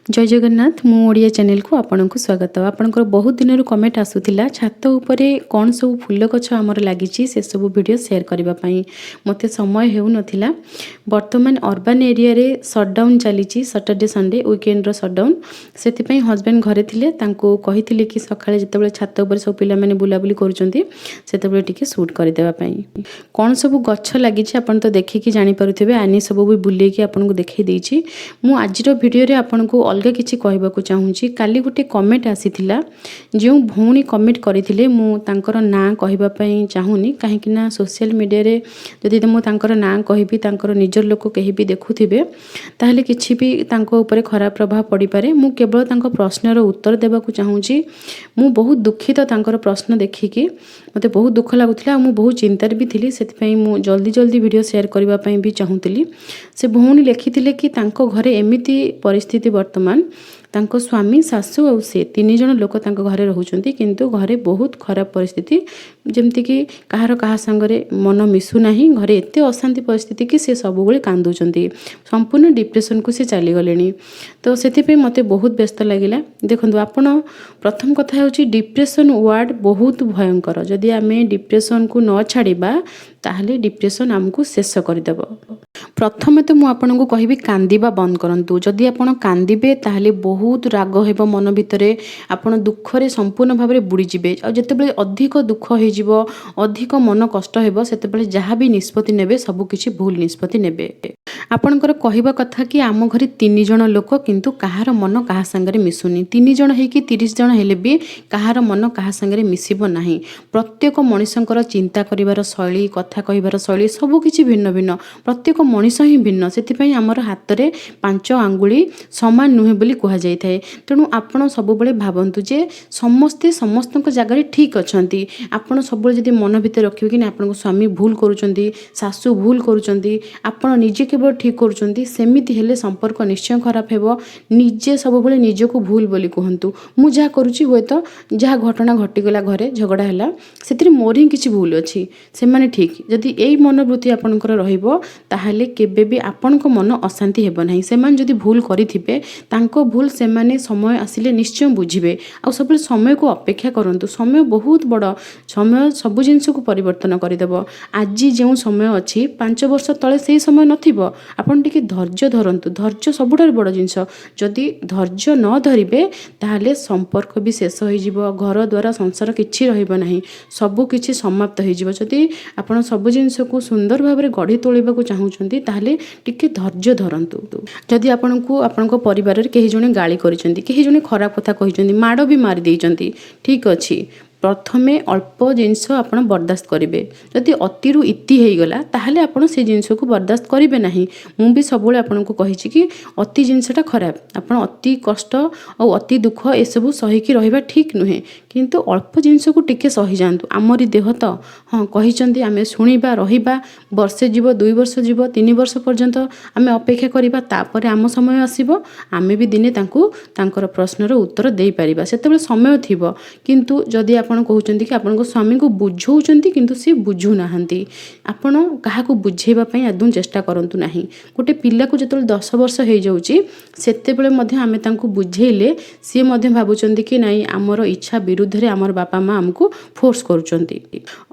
जय जगन्नाथ मु ओडिया चैनल को आपन को स्वागत। आपनकर बहुत दिन कमेंट आसूला छात उपरे कौन सब फूल गछ आमर लगी से सब वीडियो शेयर करने मत समय हो नाला। बर्तमान अर्बन एरिया रे सटडाउन चली सैटरडे संडे वीकेंड सटडाउन से हजबैंड घरे थे कही कि सकाଳେ जिते छात उपर सब पे बुलाबुली कर सुट करदेवाई कौन सब गछ लगी आपन तो देखिकी जानीपे आनी सब भी बुलेकी आपको देखी देती। मु आज भिडियो आपन को अलग किसी कहवाक चाहूँगी। काली गोटे कमेंट आसीथिला जो भौणी कमेंट करथिले मु तांकर ना कहवाई चाहूनी कहीं सोशल मीडिया रे जदि मु तांकर ना कहबी तांकर निजर लोक कहीं भी देखुथिबे ताहले किछि भी तांको ऊपर खराब प्रभाव पड़ी पारे। मु केवल तांको प्रश्नर उत्तर देवाक चाहूँगी। मु बहुत दुखित तांकर प्रश्न देखिकी मते बहुत दुख लागुथिला। मु बहुत चिंतार भी थिली सेति मु जल्दी जल्दी वीडियो शेयर करबा पई भी चाहूतिली। से भौणी लिखिथिले कि तांको घरे एमिति परिस्थिति वर्तमान तांको स्वामी सासू और से तीन जन लोक तांको घरे रहउचंती किंतु घरे बहुत खराब परिस्थिति जमती कि कहार कहा संगरे मन मिसु नाही। घरे एते अशांति परिस्थिति कि से सब बेले कांदुचंती संपूर्ण डिप्रेशन को से चली गलेनी। तो सेति मते बहुत व्यस्त लागिला। देखंतु आपण प्रथम कथा होची डिप्रेशन वर्ड बहुत भयंकर। जदि आमे डिप्रेशन को न छाड़ीबा ताहले डिप्रेशन हमको शेष करदेव। प्रथमे तो मुझे आपको कहबी कांदिबा बंद करंतु। जदि आपण कांदिबे ताहले बहुत राग हेबो मन भितरे आपण दुखरे संपूर्ण भाव में बुड़ी जिबे। आ जेतेबेले अधिक दुख हो जिवो अधिक मन कष्ट हेबो सेतेबेले जहाँ भी निष्पत्ति नेबे सब किछि भूल निष्पत्ति नेबे। आपणकर कहवा कथा कि आम घरे तीन जन लोक किंतु कहार मन कहा संगरे मिसुनी। तीन जन हेकि 30 जन हेले भी कहार मन कहा संगरे मिसिबो नाही। प्रत्येक मनिषंकर चिंता करिवार शैली कथा कहिवार शैली सब किछि भिन्न भिन्न। प्रत्येक मनिष ही भिन्न सेतिपई हमर हाथ रे 5 आंगुली समान नुहे बोली कहा जाय थाए। तेणु आपण सब बेले भाबंतु जे समस्ते समस्तक जगह ठीक अछंती। आपण सब बेले जदि मन भितर रखिबे कि आपन स्वामी भूल करूचंती सासू भूल करूचंती आपण निजे केवल ठीक करूचंती सेमिति हेले संपर्क निश्चय खराब हेबो। निजे सब बेले निजको भूल बोली कहंतु। मु जा करूची होय तो जहाँ घटना घटिगला घरे झगड़ा हैला सेतिरे मोर ही किछि भूल अछि से माने ठीक। जदि एई मनोवृत्ति आपनकर रहिबो ताहले केबे भी आपनको मन अशांति हेबो नाही। सेमान जदि भूल करिथिबे तांको भूल सेमाने समय आसिले निश्चय बुझिबे। आ सब समय को अपेक्षा करंतु। समय बहुत बड़ समय सब जिंस को परिवर्तन करदेव। आज जो समय अच्छी 5 वर्ष तले से समय नथिबो आपन टिके धैर्य धरंतु। धैर्य सबुठार बड़ जिंस। जदि धैर्य न धरिबे ताहले संपर्क भी शेष हो जिवो। घर द्वारा संसार किछि रहिबो नाही सब किछि समाप्त हो जिवो। जदि आपन सब जिंस को सुंदर भाव में गढ़ी तोलिबा को चाहूचंती ताहले टिके धैर्य धरंतु। जदि आपनको आपनको परिवार रे केही जने गाली करिसंती केही जने खराब कथा कहिसंती माड़ भी मारी देइसंती ठीक अछि प्रथमे अल्प जिनस आपन बर्दाश्त करेंगे। जदि अतिरु इति हो गला ताहले आपन से जिनस को बर्दाश्त करेंगे नहीं। मु भी सबले आपन को कहिछि कि अति जिनसटा खराब आपन अति कष्ट और अति दुख ए सब सहीकी रहिबा ठीक नुहे किंतु अल्प जिनस को टिके सही जांतु। आमरी देह तो हाँ कहिसंती आमे सुनिबा रहिबा वर्षे जीव 2 वर्ष जीव 3 वर्ष पर्यंत आमे अपेक्षा करिबा तापर आम समय आसीबो आमे भी दिने तांको तांकर प्रश्नर उत्तर देई परिबा सेतेबेले समय थिबो। किंतु जदि आपन कहउचंती कि आपन को स्वामी को बुझौचंती किंतु से बुझु नाहंती आपन काहा को बुझेबा पई आदु चेष्टा करंतु नाही। गोटे पिल्ला को जतल 10 वर्ष हो जाउची सेतेबेले मध्ये आमे तांको बुझेइले से मध्ये भाबुचंती कि नाही हमर इच्छा विरुद्ध रे हमर बापा मां हमको फोर्स करूचंती।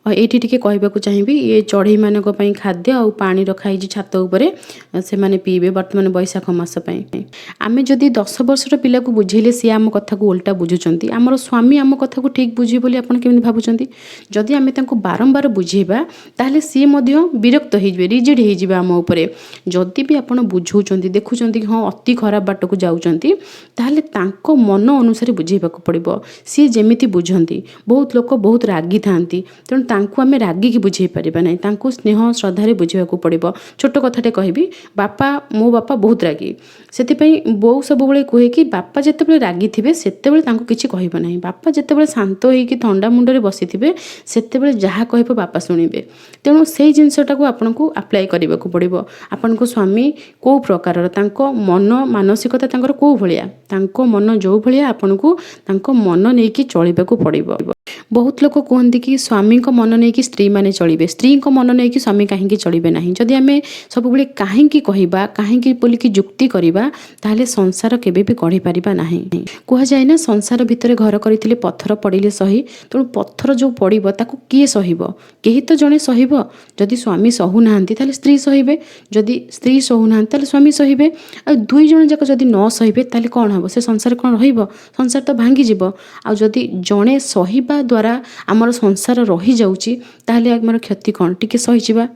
एठी टिके कहबाकू चाहिबी ये चढ़ई मानक पई खाद्य और पानी रखाई छात उपरे से माने पीबे वर्तमान बैशाख मास पई। आमे जदि 10 वर्षर पिला को बुझेइले से आम कथा को उल्टा बुझुचंती हमर स्वामी आम कथा को ठीक बुझी बोली आपन केमि भाबुचंती। जदि आमे तांको बारंबार बुझेबा ताहले सी मध्ये विरक्त हो जिवे रिजिड हो जिवे आम उपरे। जदि भी आपन बुझौचंती देखुचंती कि हां अति खराब बाट को जाउचंती ताहले तांको मन अनुसार बुझेबाकू पड़िबो। सी जेमिति बुझंती बहुत लोक बहुत रागी थांती तेणु तांको आमे रागी की बुझे परिबा नाही तांको स्नेह श्रद्धारे बुझेबाकू पड़िबो। छोट कथाटे कहबी बापा मो बापा बहुत रागी सेति पई बो सब बेले कहे कि बापा जेतेबेले रागी थिबे सेतेबेले तांको किछि कहबो नाही। बापा जेतेबेले शांत होई कि ठंडा मुंडरे बसिथिबे सेतेबेले जहा कहबो बापा सुनिबे। तेणु सेही जिंसटा को आपनको अप्लाई करिबाकू पड़िबो। आपनको स्वामी को प्रकारर तांको मन मानसिकता तांकर को भलिया तांको मन जो भलिया आपनको तांको मन नेकी चलिबाकू पड़िबो। बहुत लोक कहते कि स्वामी को मन नहीं कि स्त्री माने चलिबे, स्त्री को मन नहीं कि स्वामी कहीं चलिबे नहीं। जदि आम सब कहीं कहवा कहीं बोलिकी जुक्ति करवा ताहले संसार केबे भी गढ़ी पारिबा नाही। कहुए ना संसार भितर घर करथिले पत्थर पड़िले सही, तेणु पत्थर जो पड़िबो ताकू किए सहिबो? केही तो जणे सहिबो। जदि स्वामी सहु नाहांती ताहले स्त्री सहिबे, जदि स्त्री सहु नाहांती ताहले स्वामी सहिबे। आ दुई जण जाक जदि न सहिबे ताहले कोन हबो? से संसार कोन रहिबो? संसार तो भांगी जिवो। आ जदि जणे सहिबा द्वारा आमर संसार रही जाउची ताहले आमर क्षति कोन? टिके सहिजिबा।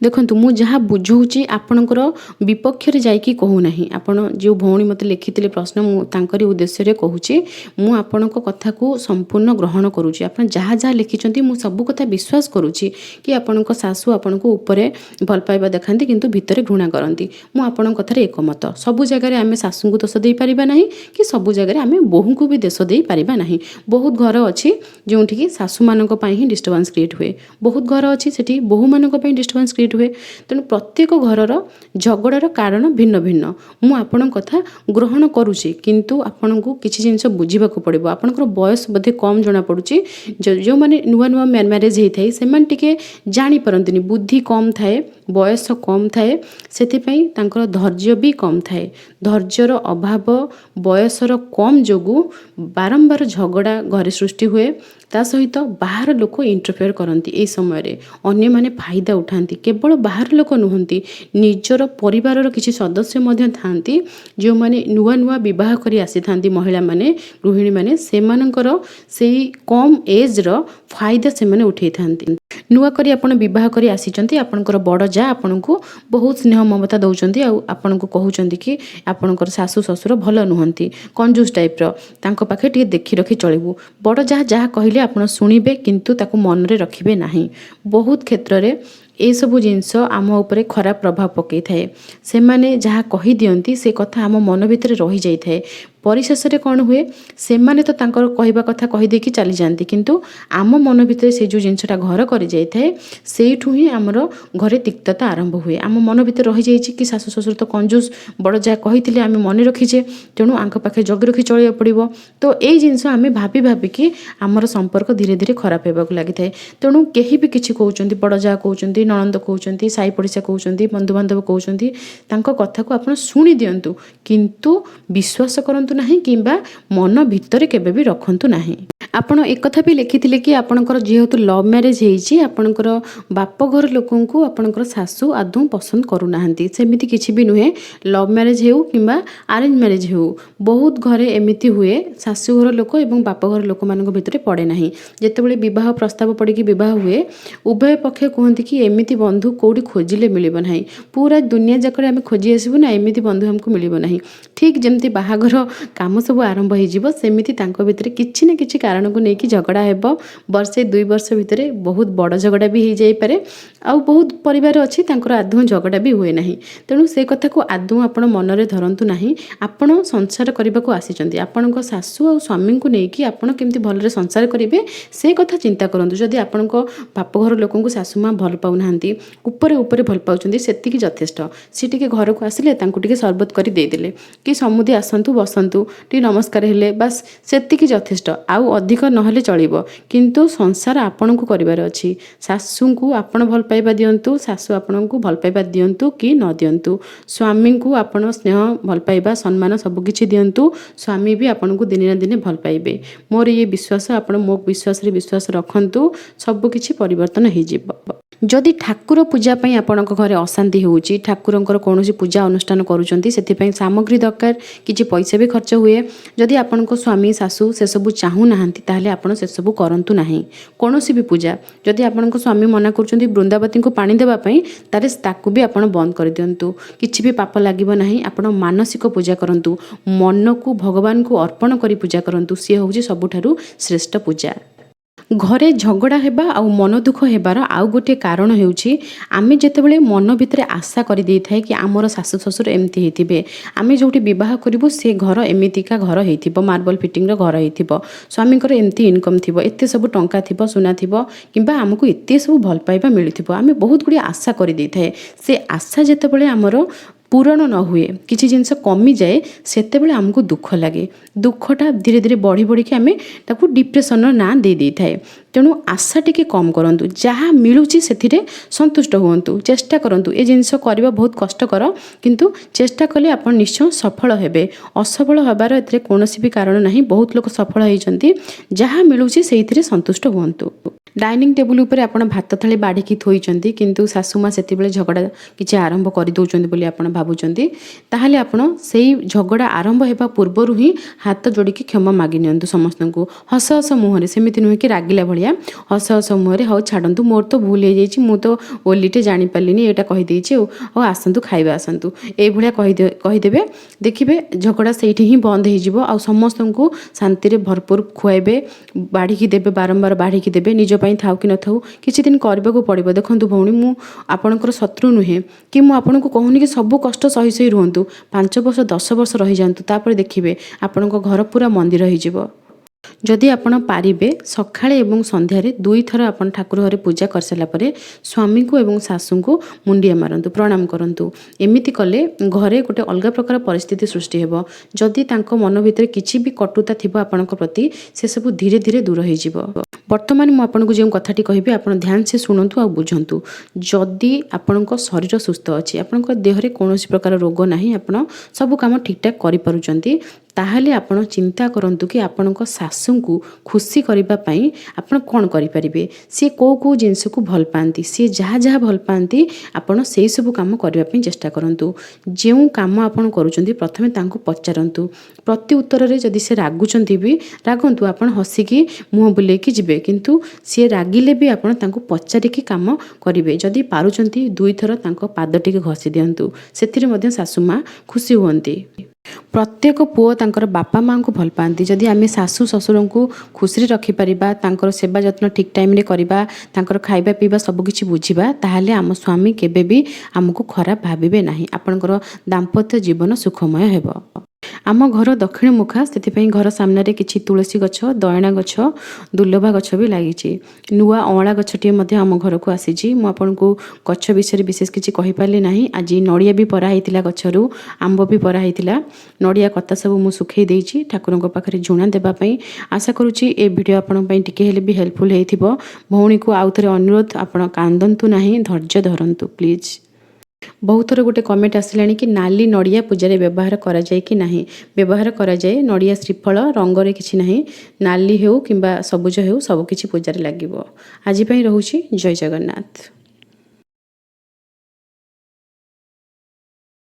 देखंतु मु जहाँ बुझौची आपणकर विपक्ष रे जाइकी कहू नाही। आपण जो भौणी मते लिखिथिले प्रश्न मु तांकरी उद्देश्य रे कहूची, मु आपणक कथा को संपूर्ण ग्रहण करूची। आपण जहाँ जहाँ लिखिचंती मु सब कथा विश्वास करूची कि आपणक सासू आपणको ऊपरे भल पाइबा देखांती किंतु भितरे घृणा करंती। मु आपणक कथा रे एकमत। सब जगह रे आमे सासू को दोष देई परिबा नाही कि सब जगह रे आमे बोहू को भी दोष देई परिबा नाही। बहुत घर अछि जोंठी कि सासू मानक पई ही डिस्टर्बेंस क्रिएट हुए, बहुत घर अछि सेठी बोहू मानक पई डिस्टर्बेंस क्रिएट हुए। तेणु प्रत्येक घरर झगड़ार कारण भिन्न भिन्न। मु आपण कथा ग्रहण करुची किंतु आपण को किछि जिंस बुझीबा को पड़िबो। आपनकर बयस बधे कम जना पड़ुची। जो माने नुआ नुआ मैरेज हेइ थाई सेमान टिके जानि परंतनी, बुद्धि कम थाए, बयस कम थाए, सेति पई तांकर धैर्य भी कम थाए। धैर्यर अभाव बयसर कम जोगु बारंबार झगड़ा घरे सृष्टि हुए। ता सहित बाहर लोक इंटरफेयर करती। ए समय रे अन्य माने फायदा उठाती। केवल बाहर लोक नुहंती, निजर परिवार किसी सदस्य मध्य थांती जो माने नुआ नुआ विवाह करी आसी थांती महिला माने, गृहिणी माने, सेमानकर सेई कम एज रो फायदा से माने उठै थांती। नुआ करी आपण विवाह करी आसीचंती, आपणकर बड़ जा आपणको बहुत स्नेह ममता दउचंती आ आपणको कहउचंती कि आपणकर सासू ससुर भल नुहंती, कंजूस टाइप रो, तांको पाखे टिके देखि रखि चलिबू। बड़ जा जहाँ कहले आपण सुनिबे किंतु ताको मन रे रखिबे नाही। बहुत क्षेत्र रे ए सबु जिंस आम उपरे खराब प्रभाव पकई थाए। से माने जहाँ कहि दियंती से कथा आम मन भितर रही जाई थाए। परिशेष रे कौन हुए, से माने तो तांकर कहबा कथा कहि देकी चली जाती किंतु आम मन भितर से जो जिनसटा घर कर जाई थाए सेठू ही आमर घरे तिक्तता आरंभ हुए। आम मन भितर रही जाइछि कि सासु ससुर तो कंजूस, बड़ जा कहिथिले आमे मन रखिछे, तेणु आंक पाखे जगी रखि चलिया पड़िबो। तो ए जिनस आमे भाबी भाबी कि आमर संपर्क धीरे धीरे खराब हेबाकु लागि थाए। तेणु केही भी किछि कहउचंती, बड़ जा कहउचंती, ननंद कहउचंती, साई पड़िसा कहउचंती, बंधु बांधव कहउचंती, तांको कथा को आपण सुनि दियंतु किंतु विश्वास करंतु नाही किंबा मन भितर केबे भी रखंतु नाही। आपण एक कथा भी लिखिथिले कि आपणकर जेहेतु लव मैरिज हेइछि, आपणकर बाप घर लोकन को आपणकर सासू आदौ पसंद करू नाहंती। सेमिति किछि भी नुहे, लव मैरिज हेउ किंबा अरेंज मैरिज हेउ, बहुत घरे एमिति हुए सासू घर लोक एवं बाप घर लोक मानक भितरे पड़े नाही। जेतेबेले विवाह प्रस्ताव पड़ी कि विवाह हुए, उभय पक्ष कहते कि एमिति बंधु कोडी खोजिले मिलिबो नाही, पूरा दुनिया जाकरे आमे खोजी आसीबु ना, एमिति बंधु हमको मिलिबो नाही। ठीक जेमति बाहागर काम सब आरंभ हो जिवो सेमिति तांको भितरे किछि ना किछि कारण को लेकिन झगड़ा हेब। वर्षे 2 वर्ष भितरे बहुत बड़ झगड़ा भी हो जाई पारे। आ बहुत परिवार अच्छी तांकर आदौ झगड़ा भी हुए नाही। तेणु से कथा को आदौ आपण मन रे धरंतु नाही। आपण संसार करबा को आसीचंती, आपणक सासू और स्वामी को लेकिन आपण केमति भलरे संसार करिवे से कथा चिंता करंतु। जदि आपणक बाप घर लोकन को सासू मां भल पाउ नाहंती, ऊपर ऊपर भल पाउचंती, सेतिकी यथेष्ट। सी टिके घर को आसिले तांको टिके सरबत करी देई देले कि समुदी आसंतु बसंतु टी नमस्कार हेले, बस सेतिकी यथेष्ट। आउ अधिक नहले चलिबो किंतु संसार आपण को करिवार अछि। सासू को आपण भल पाइबा दियंतु, सासू आपण को भल पाइबा दियंतु कि न दियंतु, स्वामी को आपण स्नेह भल पाइबा सम्मान सब किछि दियंतु, स्वामी भी आपण को दिने ना दिने भल पाइबे। मोर ये विश्वास, आपण मो विश्वास रे विश्वास रखंतु, सब किछि परिवर्तन हे जिवो। जदि ठाकुर पूजा पई आपणक घरे अशांति होउची, ठाकुरंकर कोनोसी पूजा अनुष्ठान करूचंती, सेति पई सामग्री दरकार, किछि पैसा भी खर्च हुए। जदि आपणक स्वामी सासू से सब चाहू नाहंती ताहले आपण से सब करंतु नाही। कोनोसी भी पूजा जदि आपणक स्वामी मना करूचंती वृंदावती को पानी देबा पई, तारे ताकू भी आपण बंद कर दियंतु। किछि भी पाप लागिबो नाही। आपण मानसिक पूजा करंतु, मन को भगवान को अर्पण करी पूजा करंतु, से होउची सबुठारु श्रेष्ठ पूजा। घरे झगड़ा हेबा आ मन दुख हेबार आउ गोटे कारण हेउछि, आमे जेतेबेले मन भितरे आशा करि देइ थाए कि आमर सासु ससुर एमती हेतिबे, आमे जोटी विवाह करिवु से घर एमितिका घर हेतिबो, मार्बल फिटिंग रो घर हेतिबो, स्वामीकर एमती इनकम थिबो, एते सब टंका थिबो, सुना थिबो, किंबा हमकु एते सब भल पाइबा मिलिथिबो। आमे बहुत गुडी आशा करि देइ थाए। से आशा जेतेबेले आमर ପୂରଣ ନ ହୁଏ, କିଛି ଜିନିଷ କମିଯାଏ, ସେତେବେଳେ ଆମକୁ ଦୁଃଖ ଲାଗେ। ଦୁଃଖଟା ଧୀରେ ଧୀରେ ବଢ଼ି ବଢ଼ିକି ଆମେ ତାକୁ ଡିପ୍ରେସନର ନାଁ ଦେଇ ଦେଇଥାଏ। ତେଣୁ ଆଶା ଟିକେ କମ୍ କରନ୍ତୁ, ଯାହା ମିଳୁଛି ସେଥିରେ ସନ୍ତୁଷ୍ଟ ହୁଅନ୍ତୁ, ଚେଷ୍ଟା କରନ୍ତୁ। ଏ ଜିନିଷ କରିବା ବହୁତ କଷ୍ଟକର, କିନ୍ତୁ ଚେଷ୍ଟା କଲେ ଆପଣ ନିଶ୍ଚୟ ସଫଳ ହେବେ। ଅସଫଳ ହେବାର ଏଥିରେ କୌଣସି ବି କାରଣ ନାହିଁ। ବହୁତ ଲୋକ ସଫଳ ହେଇଛନ୍ତି। ଯାହା ମିଳୁଛି ସେଇଥିରେ ସନ୍ତୁଷ୍ଟ ହୁଅନ୍ତୁ। ଡାଇନିଂ ଟେବୁଲ ଉପରେ ଆପଣ ଭାତ ଥାଳି ବାଢ଼ିକି ଥୋଇଛନ୍ତି, କିନ୍ତୁ ଶାଶୁମା ସେତେବେଳେ ଝଗଡ଼ା କିଛି ଆରମ୍ଭ କରିଦେଉଛନ୍ତି ବୋଲି ଆପଣ ଭାବୁଛନ୍ତି, ତାହେଲେ ଆପଣ ସେଇ ଝଗଡ଼ା ଆରମ୍ଭ ହେବା ପୂର୍ବରୁ ହିଁ ହାତ ଯୋଡ଼ିକି କ୍ଷମା ମାଗି ନିଅନ୍ତୁ ସମସ୍ତଙ୍କୁ, ହସ ହସ ମୁହଁରେ। ସେମିତି ନୁହେଁ କି ରାଗିଲା ଭଳିଆ, ହସ ହସ ମୁହଁରେ, ହଉ ଛାଡ଼ନ୍ତୁ, ମୋର ତ ଭୁଲ ହେଇଯାଇଛି, ମୁଁ ତ ଓଲିଟେ ଜାଣିପାରିଲିନି, ଏଇଟା କହିଦେଇଛି, ଆଉ ଆସନ୍ତୁ ଖାଇବା ଆସନ୍ତୁ, ଏଇଭଳିଆ କହିଦେବେ। ଦେଖିବେ ଝଗଡ଼ା ସେଇଠି ହିଁ ବନ୍ଦ ହେଇଯିବ। ଆଉ ସମସ୍ତଙ୍କୁ ଶାନ୍ତିରେ ଭରପୁର ଖୁଆଇବେ, ବାଢ଼ିକି ଦେବେ, ବାରମ୍ବାର ବାଢ଼ିକି ଦେବେ। ନିଜ ପାଇଁ ଥାଉ କି ନଥାଉ କିଛି ଦିନ କରିବାକୁ ପଡ଼ିବ। ଦେଖନ୍ତୁ ଭଉଣୀ, ମୁଁ ଆପଣଙ୍କର ଶତ୍ରୁ ନୁହେଁ, କି ମୁଁ ଆପଣଙ୍କୁ କହୁନି କି ସବୁ କଷ୍ଟ ସହି ସହି ରୁହନ୍ତୁ। 5 ବର୍ଷ 10 ବର୍ଷ ରହିଯାଆନ୍ତୁ, ତାପରେ ଦେଖିବେ ଆପଣଙ୍କ ଘର ପୁରା ମନ୍ଦିର ହେଇଯିବ। ଯଦି ଆପଣ ପାରିବେ ସକାଳେ ଏବଂ ସନ୍ଧ୍ୟାରେ 2 ଥର ଆପଣ ଠାକୁର ଘରେ ପୂଜା କରିସାରିଲା ପରେ ସ୍ୱାମୀଙ୍କୁ ଏବଂ ଶାଶୁଙ୍କୁ ମୁଣ୍ଡିଆ ମାରନ୍ତୁ, ପ୍ରଣାମ କରନ୍ତୁ। ଏମିତି କଲେ ଘରେ ଗୋଟେ ଅଲଗା ପ୍ରକାର ପରିସ୍ଥିତି ସୃଷ୍ଟି ହେବ। ଯଦି ତାଙ୍କ ମନ ଭିତରେ କିଛି ବି କଟୁତା ଥିବ ଆପଣଙ୍କ ପ୍ରତି, ସେସବୁ ଧୀରେ ଧୀରେ ଦୂର ହେଇଯିବ। ବର୍ତ୍ତମାନ ମୁଁ ଆପଣଙ୍କୁ ଯେଉଁ କଥାଟି କହିବି, ଆପଣ ଧ୍ୟାନ ସେ ଶୁଣନ୍ତୁ ଆଉ ବୁଝନ୍ତୁ। ଯଦି ଆପଣଙ୍କ ଶରୀର ସୁସ୍ଥ ଅଛି, ଆପଣଙ୍କ ଦେହରେ କୌଣସି ପ୍ରକାର ରୋଗ ନାହିଁ, ଆପଣ ସବୁ କାମ ଠିକ୍ଠାକ୍ କରିପାରୁଛନ୍ତି, ତାହେଲେ ଆପଣ ଚିନ୍ତା କରନ୍ତୁ କି ଆପଣଙ୍କ ଶାଶୁଙ୍କୁ ଖୁସି କରିବା ପାଇଁ ଆପଣ କ'ଣ କରିପାରିବେ। ସିଏ କେଉଁ ଜିନିଷକୁ ଭଲ ପାଆନ୍ତି, ସିଏ ଯାହା ଯାହା ଭଲ ପାଆନ୍ତି, ଆପଣ ସେଇ ସବୁ କାମ କରିବା ପାଇଁ ଚେଷ୍ଟା କରନ୍ତୁ। ଯେଉଁ କାମ ଆପଣ କରୁଛନ୍ତି ପ୍ରଥମେ ତାଙ୍କୁ ପଚାରନ୍ତୁ। ପ୍ରତି ଉତ୍ତରରେ ଯଦି ସେ ରାଗୁଛନ୍ତି ବି ରାଗନ୍ତୁ, ଆପଣ ହସିକି ମୁହଁ ବୁଲେଇକି ଯିବେ, କିନ୍ତୁ ସିଏ ରାଗିଲେ ବି ଆପଣ ତାଙ୍କୁ ପଚାରିକି କାମ କରିବେ। ଯଦି ପାରୁଛନ୍ତି 2 ଥର ତାଙ୍କ ପାଦ ଟିକେ ଘଷି ଦିଅନ୍ତୁ, ସେଥିରେ ମଧ୍ୟ ଶାଶୁମା ଖୁସି ହୁଅନ୍ତି। ପ୍ରତ୍ୟେକ ପୁଅ ତାଙ୍କର ବାପା ମାଆଙ୍କୁ ଭଲ ପାଆନ୍ତି। ଯଦି ଆମେ ଶାଶୁ ଶ୍ୱଶୁରଙ୍କୁ ଖୁସିରେ ରଖିପାରିବା, ତାଙ୍କର ସେବା ଯତ୍ନ ଠିକ୍ ଟାଇମ୍ରେ କରିବା, ତାଙ୍କର ଖାଇବା ପିଇବା ସବୁକିଛି ବୁଝିବା, ତାହେଲେ ଆମ ସ୍ୱାମୀ କେବେ ବି ଆମକୁ ଖରାପ ଭାବିବେ ନାହିଁ। ଆପଣଙ୍କର ଦାମ୍ପତ୍ୟ ଜୀବନ ସୁଖମୟ ହେବ। ଆମ ଘର ଦକ୍ଷିଣ ମୁଖା, ସେଥିପାଇଁ ଘର ସାମ୍ନାରେ କିଛି ତୁଳସୀ ଗଛ, ଦୟଣା ଗଛ, ଦୁର୍ଲଭା ଗଛ ବି ଲାଗିଛି। ନୂଆ ଅଁଳା ଗଛଟିଏ ମଧ୍ୟ ଆମ ଘରକୁ ଆସିଛି। ମୁଁ ଆପଣଙ୍କୁ ଗଛ ବିଷୟରେ ବିଶେଷ କିଛି କହିପାରିଲି ନାହିଁ। ଆଜି ନଡ଼ିଆ ବି ପରା ହେଇଥିଲା ଗଛରୁ, ଆମ୍ବ ବି ପରା ହେଇଥିଲା। ନଡ଼ିଆ କତା ସବୁ ମୁଁ ଶୁଖେଇ ଦେଇଛି ଠାକୁରଙ୍କ ପାଖରେ ଝୁଣା ଦେବା ପାଇଁ। ଆଶା କରୁଛି ଏ ଭିଡ଼ିଓ ଆପଣଙ୍କ ପାଇଁ ଟିକେ ହେଲେ ବି ହେଲ୍ପଫୁଲ୍ ହେଇଥିବ। ଭଉଣୀକୁ ଆଉ ଥରେ ଅନୁରୋଧ, ଆପଣ କାନ୍ଦନ୍ତୁ ନାହିଁ, ଧୈର୍ଯ୍ୟ ଧରନ୍ତୁ ପ୍ଲିଜ୍। ବହୁତ ଥର ଗୋଟେ କମେଣ୍ଟ ଆସିଲାଣି କି ନାଲି ନଡ଼ିଆ ପୂଜାରେ ବ୍ୟବହାର କରାଯାଏ କି ନାହିଁ। ବ୍ୟବହାର କରାଯାଏ। ନଡ଼ିଆ ଶ୍ରୀଫଳ ରଙ୍ଗରେ କିଛି ନାହିଁ, ନାଲି ହେଉ କିମ୍ବା ସବୁଜ ହେଉ ସବୁକିଛି ପୂଜାରେ ଲାଗିବ। ଆଜି ପାଇଁ ରହୁଛି। ଜୟ ଜଗନ୍ନାଥ।